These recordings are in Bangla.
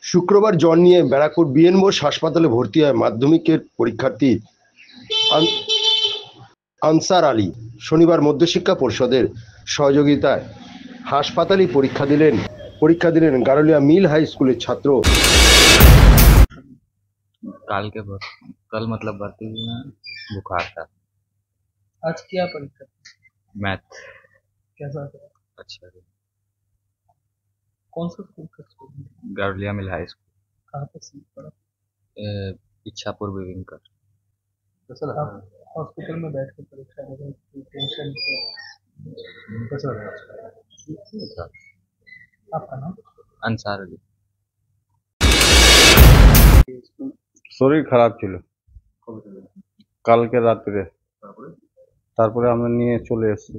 শুক্রবার জ্বর নিয়ে ব্যারাকপুর বিএন বোস হাসপাতালে ভর্তি হয় মাধ্যমিকের পরীক্ষার্থী আনসার আলী। শনিবার মধ্যশিক্ষা পর্ষদের সহযোগিতায় হাসপাতালে পরীক্ষা দিলেন গারুলিয়া মিল হাই স্কুলের ছাত্র। कल मतलब भर्ती में बुखार था। आज क्या परीक्षा? मैथ कैसा था? अच्छा है। कौन सा स्कूल का स्कूल? गारुलिया मिल हाई स्कूल, कहाँ पे सीट पड़ा? इच्छापुर विविंकर। आप हॉस्पिटल में बैठ के परीक्षा दे रहे हैं, टेंशन कैसा रहा? आपका नाम? अंसार अली। শরীর খারাপ ছিল কালকে রাত্রে, তারপরে আমরা নিয়ে চলে এসেছি।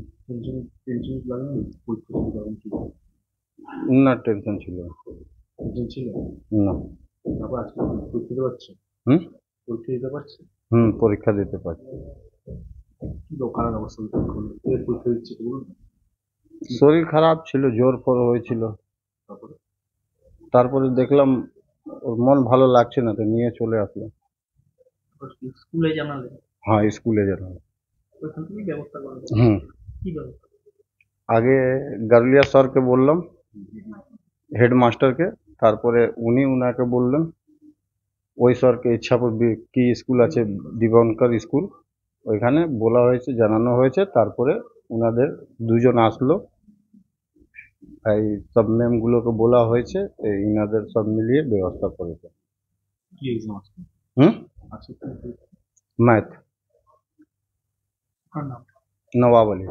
না টেনশন ছিল না। পরীক্ষা দিতে পারছি। শরীর খারাপ ছিল, জ্বর ফর হয়েছিল, তারপরে দেখলাম ওর মন ভালো লাগছে না, তো নিয়ে চলে আসলাম। স্কুলে জানালেন? হ্যাঁ স্কুলে জানালাম। ওইখান থেকে ব্যবস্থা করলেন? কি ব্যবস্থা? আগে গারুলিয়া স্যারকে বললাম, হেডমাস্টারকে, তারপরে উনাকে বললেন ওই স্যারকে ইচ্ছাপুর কি স্কুল আছে দিবঙ্কর স্কুল, ওইখানে বলা হয়েছে, জানানো হয়েছে। তারপরে ওনাদের দুজন আসলো, এই সব ম্যামগুলোকে বলা হয়েছে, ইনাদের সব মিলিয়ে ব্যবস্থা করেছে। ম্যাথ। हाँ नाम নবাব আলী।